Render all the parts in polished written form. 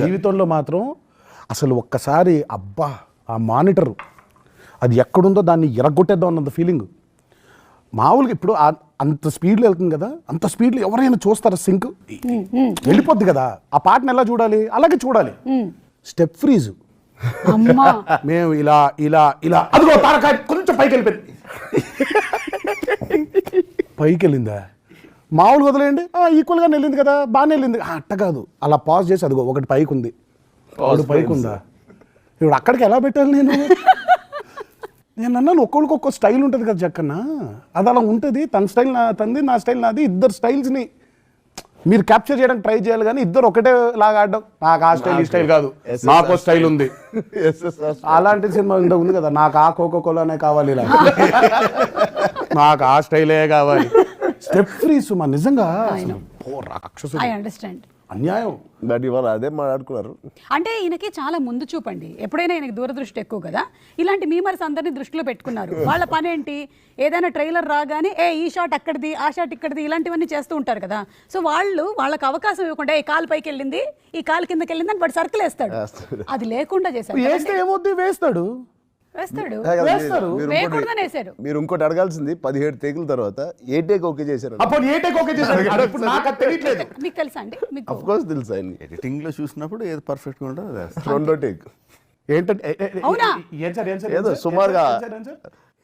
జీవితంలో మాత్రం అసలు ఒక్కసారి అబ్బా ఆ మానిటర్ అది ఎక్కడుందో దాన్ని ఎరగొట్టేద్దాం అన్నంత ఫీలింగ్. మామూలుగా ఇప్పుడు అంత స్పీడ్లో వెళ్తుంది కదా, అంత స్పీడ్లో ఎవరైనా చూస్తారా? సింక్ వెళ్ళిపోద్ది కదా, ఆ పాటను ఎలా చూడాలి? అలాగే చూడాలి. Step freeze. మేము ఇలా ఇలా ఇలా అదిగో తారకాయ కొంచెం పైకి వెళ్ళిపోయింది. పైకి వెళ్ళిందా? మామూలుగా వదిలేయండి, ఈక్వల్గానే వెళ్ళింది కదా, బాగానే వెళ్ళింది. అట్ట కాదు, అలా పాజ్ చేసి అదిగో ఒకటి పైకి ఉంది, ఒకటి పైకి ఉందా, ఇప్పుడు అక్కడికి ఎలా పెట్టాలి? నేను అన్నాను ఒక్కొక్కరికి ఒక్కో స్టైల్ ఉంటుంది కదా జక్కన్న, అది అలా ఉంటుంది. తన స్టైల్ తంది, నా స్టైల్ నాది. ఇద్దరు స్టైల్స్ని మీరు క్యాప్చర్ చేయడానికి ట్రై చేయాలి, కానీ ఇద్దరు ఒకటే లాగా ఆడడం. నాకు ఆ స్టైల్ ఈ స్టైల్ కాదు, నాకు స్టైల్ ఉంది. అలాంటి సినిమా ఇంత ఉంది కదా, నాకు ఆ కోకోకోలానే కావాలి, ఇలా నాకు ఆ స్టైలే కావాలి. స్టెప్ ఫ్రీ సుమా నిజంగా రాక్షసు, అన్యాయం. బట్ ఇవాళ అదే మాట్లాడుకున్నారు. అంటే ఈయనకి చాలా ముందు చూపండి, ఎప్పుడైనా ఈయనకి దూరదృష్టి ఎక్కువ కదా. ఇలాంటి మీమర్స్ అందరినీ దృష్టిలో పెట్టుకున్నారు. వాళ్ళ పని ఏంటి? ఏదైనా ట్రైలర్ రాగానే ఈ షాట్ అక్కడిది, ఆ షాట్ ఇక్కడిది, ఇలాంటివన్నీ చేస్తూ ఉంటారు కదా. సో వాళ్ళకి అవకాశం ఇవ్వకుండా ఈ కాలు పైకి వెళ్ళింది, ఈ కాలు కిందకి వెళ్ళింది అని వాడు సర్కిల్ వేస్తాడు. అది లేకుండా చేశాడు. వేస్తాడు. మీరు ఇంకోటి అడగాల్సింది, 17 టేకుల తర్వాత ఏ టేక్ ఓకే చేశారు? మీకు తెలుసా అండి? ఆఫ్ కోర్స్ తెలుసు. ఎడిటింగ్ లో చూసినప్పుడు ఏది పర్ఫెక్ట్ గా ఉంటుందో రెండో టేక్ ఏదో సుమారుగా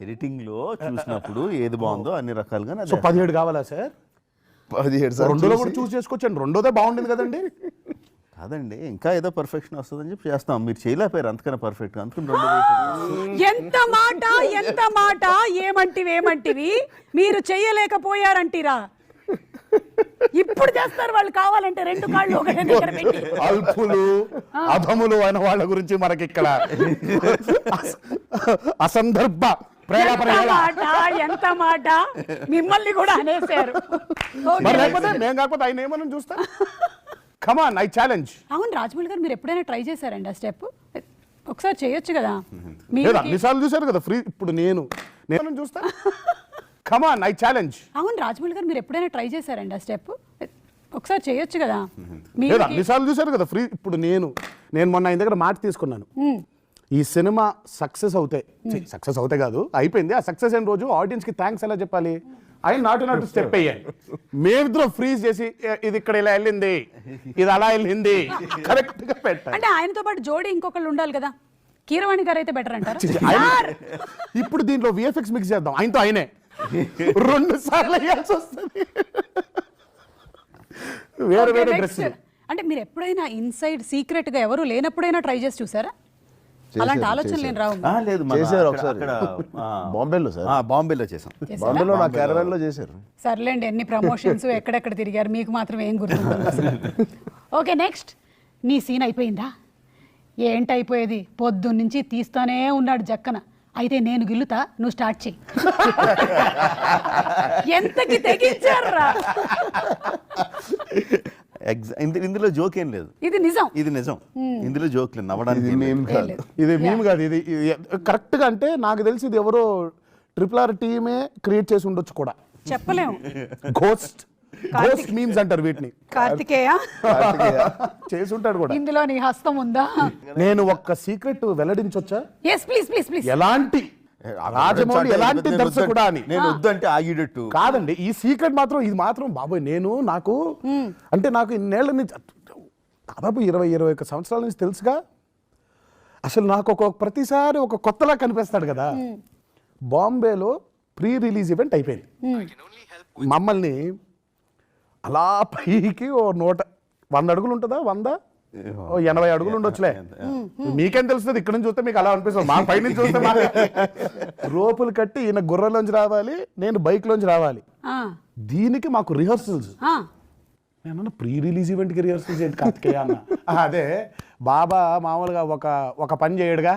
ఎడిటింగ్ లో చూసినప్పుడు ఏది బాగుందో అన్ని రకాలుగా. 17 కావాలా సార్? 17 సార్ రెండోలో కూడా చూస్ చేసుకోవచ్చండి. రెండోదే బాగుండేది కదండి. కాదండి, ఇంకా ఏదో పర్ఫెక్షన్ వస్తుందని చెప్పి చేస్తాం. మీరు చేయలేకపోయారు అంతకన్నా పర్ఫెక్ట్ గా. అందుకని ఎంత మాట ఏమంటివి మీరు చెయ్యలేకపోయారంటీరా. ఇప్పుడు చేస్తారు వాళ్ళు, కావాలంటే 2 కాళ్ళు ఒకటే దగ్గర పెట్టి. అల్పులు అధములు అయిన వాళ్ళ గురించి మనకి ఇక్కడ అసందర్భ ఎంత మాట మిమ్మల్ని కూడా అనేసారు. నేను కాకపోతే ఆయన ఏమని చూస్తా. Come on, I challenge. అవును రాజమౌళి గారు, మీరు ఎప్పుడైనా ట్రై చేశారండి ఆ స్టెప్? ఒకసారి చేయొచ్చు కదా. అన్నిసార్లు చూశారు కదా ఫ్రీ. ఇప్పుడు నేను చూస్తా. Come on, I challenge. అవును రాజమౌళి గారు, మీరు ఎప్పుడైనా ట్రై చేశారండి ఆ స్టెప్? ఒకసారి చేయొచ్చు కదా. అన్నిసార్లు చూశారు కదా ఫ్రీ. ఇప్పుడు నేను మొన్న ఆయన దగ్గర మాట తీసుకున్నాను, ఈ సినిమా సక్సెస్ అవుతాయి కాదు, అయిపోయింది. ఆ సక్సెస్ అయిన రోజు ఆడియన్స్ కి థ్యాంక్స్ ఎలా చెప్పాలి? ఆయన నాటు స్టెప్ అయ్యాయి. మేమిద్దరం ఫ్రీజ్ చేసి ఇది ఇక్కడ ఇలా వెళ్ళింది, ఇది అలా వెళ్ళింది, కరెక్ట్ గా పెట్టాలి. అంటే ఆయనతో పాటు జోడి ఇంకొకళ్ళు ఉండాలి కదా. కీరవాణి గారు అయితే బెటర్ అంటారు. ఇప్పుడు దీంట్లో విఎఫ్ఎక్స్ మిక్స్ చేద్దాం, ఆయనతో ఆయనే 2 సార్లు వేయాల్సి వస్తుంది. వేరే డ్రెస్. అంటే మీరు ఎప్పుడైనా ఇన్సైడ్ సీక్రెట్ గా ఎవరు లేనప్పుడైనా ట్రై చేసి చూసారా? అలాంటి ఆలోచనలు ఏం రావు? లేదు, చేశారు ఒకసారి బాంబేలో. సార్ బాంబేలో చేసాం. బాంబేలో నా క్యారవాన్ లో చేశారు. సర్లేండి, ఎన్ని ప్రమోషన్స్ ఎక్కడెక్కడ తిరిగారు, మీకు మాత్రం ఏం గుర్తుంది? ఓకే, నెక్స్ట్ నీ సీన్ అయిపోయిందా? ఏంటైపోయేది? పొద్దున్నుంచి తీస్తానే ఉన్నాడు జక్కన. అయితే నేను గిల్లుతా, నువ్వు స్టార్ట్ చెయ్యి. ఎంతకి తెగించారా? ఇందులో జోక్ ఏం లేదు. ఇది నిజం. ఇందులో జోక్ లేదు, నవ్వడానికి. ఇది మేము కాదు, ఇది కరెక్ట్ గా. అంటే నాకు తెలిసి ఇది ఎవరో RRR టీమే క్రియేట్ చేసి ఉండొచ్చు కూడా, చెప్పలేము. గోస్ట్ మీమ్స్ అంటారు వీటిని. కార్తికేయ చేసి ఉంటాడు కూడా. ఇందులో నీ హస్తం ఉందా? నేను ఒక్క సీక్రెట్ వెల్లడించొచ్చా? yes please. ఎలాంటి రాజమౌళి ఎలాంటి దర్శకుడా అని. నేను వద్దంటే ఆగిడట్టు కాదండి, ఈ సీక్రెట్ మాత్రం ఇది మాత్రం బాబోయ్. నాకు ఇన్నేళ్ల నుంచి, దాదాపు 20-21 సంవత్సరాల నుంచి తెలుసుగా. అసలు నాకు ప్రతిసారి ఒక కొత్తలా కనిపిస్తాడు కదా. బాంబేలో ప్రీ రిలీజ్ ఈవెంట్ అయిపోయింది. మమ్మల్ని అలా పైకి 100 అడుగులు ఉంటుందా, 80 అడుగులు ఉండొచ్చులే. మీకేం తెలుస్తుంది? ఇక్కడ నుంచి చూస్తే మీకు అలా అనిపిస్తుంది, మా పై నుంచి చూస్తే రోపులు కట్టి ఈయన గుర్రలోంచి రావాలి, నేను బైక్ లోంచి రావాలి. దీనికి మాకు రిహర్సల్స్. నేను ప్రీ రిలీజ్ ఈవెంట్ కి రిహర్సల్స్ ఏంటి కార్తికేయ అన్న? అదే బాబా మామూలుగా ఒక పని చేయడుగా.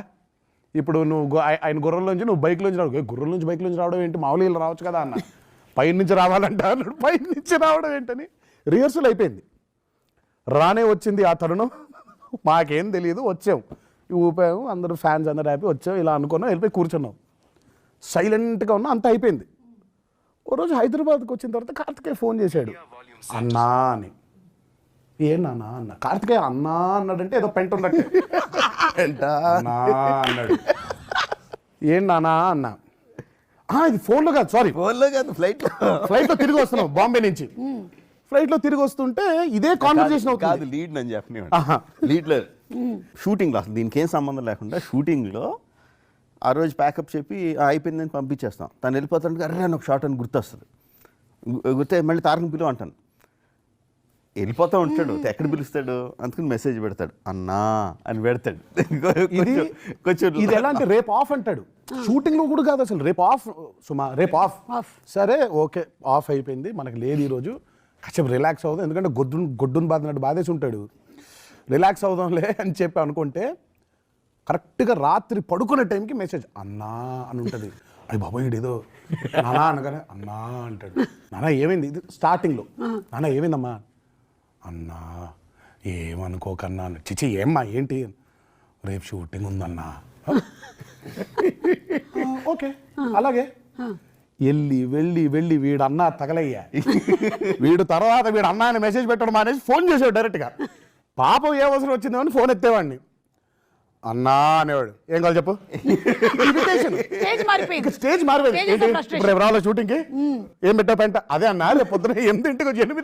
ఇప్పుడు నువ్వు ఆయన గుర్రంలోంచి నువ్వు బైక్ లోంచి రావు. గుర్రంలోంచి బైక్ లోంచి రావడం ఏంటి? మామూలుగా ఇలా రావచ్చు కదా అన్న. పై నుంచి రావాలంట, పై నుంచి రావడం ఏంటని రిహర్సల్ అయిపోయింది. రానే వచ్చింది ఆ తరుణం, మాకేం తెలియదు. వచ్చాం, ఊపాము, అందరూ ఫ్యాన్స్ అందరూ హ్యాపీ. వచ్చాం, ఇలా అనుకున్నాం, వెళ్ళిపోయి కూర్చున్నాం, సైలెంట్గా ఉన్నాం, అంత అయిపోయింది. ఓ రోజు హైదరాబాద్కి వచ్చిన తర్వాత కార్తికేయ ఫోన్ చేశాడు, అన్నా అని. ఏం నాన్న అన్న. కార్తికేయ అన్నా అన్నాడంటే ఏదో పెంట ఉన్నట్టే. అన్నా అన్నాడు. ఏం నానా అన్నా. ఇది ఫోన్లో కాదు, సారీ ఫోన్లో కాదు, ఫ్లైట్లో తిరిగి వస్తున్నాం బాంబే నుంచి. ఫ్లైట్లో తిరిగి వస్తుంటే ఇదే కాన్వర్సేషన్ కాదు అవుతుంది. లీడ్ అని చెప్పిన లీడ్లో షూటింగ్లో అసలు దీనికి ఏం సంబంధం లేకుండా షూటింగ్లో ఆ రోజు ప్యాకప్ చెప్పి అయిపోయిందని పంపించేస్తాం. తను వెళ్ళిపోతాడు, అరే నాకు షార్ట్ అని గుర్తొస్తుంది. గుర్తే మళ్ళీ తారకం పిలువ అంటాను. వెళ్ళిపోతూ ఉంటాడు, ఎక్కడ పిలుస్తాడు, అందుకని మెసేజ్ పెడతాడు, అన్నా అని పెడతాడు. ఇది కొంచెం ఇది ఎలా అంటే రేపు ఆఫ్ అంటాడు. షూటింగ్ లో కూడా కాదు అసలు, రేపు ఆఫ్ సుమా, రేపు ఆఫ్. సరే ఓకే ఆఫ్ అయిపోయింది, మనకు లేదు ఈరోజు, కాసేపు రిలాక్స్ అవుదాం, ఎందుకంటే గొడ్డును బాధినట్టు బాధేసి ఉంటాడు. రిలాక్స్ అవుదాంలే అని చెప్పి అనుకుంటే కరెక్ట్గా రాత్రి పడుకునే టైంకి మెసేజ్ అన్నా అని ఉంటుంది. అయ్యి బాబోయ్ ఏదో నానా అనగానే అన్నా అంటాడు. నానా ఏమైంది, ఇది స్టార్టింగ్లో, నానా ఏమైందమ్మా, అన్నా ఏమనుకోకన్నా. చిచి ఏమ్మా ఏంటి, రేపు షూటింగ్ ఉందన్నా. ఓకే అలాగే వెళ్ళి వెళ్ళి వెళ్ళి వీడు అన్నా తగలయ్యా. వీడు తర్వాత వీడు అన్నా అని మెసేజ్ పెట్టడం మానేసి ఫోన్ చేసాడు డైరెక్ట్గా. పాపం ఏ అవసరం వచ్చిందని ఫోన్ ఎత్తేవాడిని. అన్నా అనేవాడు, ఏం కావాలి చెప్పు. స్టేజ్ మారిపోయింది. స్టేజ్ మారిపోయింది. Stage of ఏంటి frustration. ఇప్పుడు రేపు రావాలి షూటింగ్కి, ఏం పెట్టా పెంట, అదే అన్నా రేపు పొద్దున 8 గంటలకు 8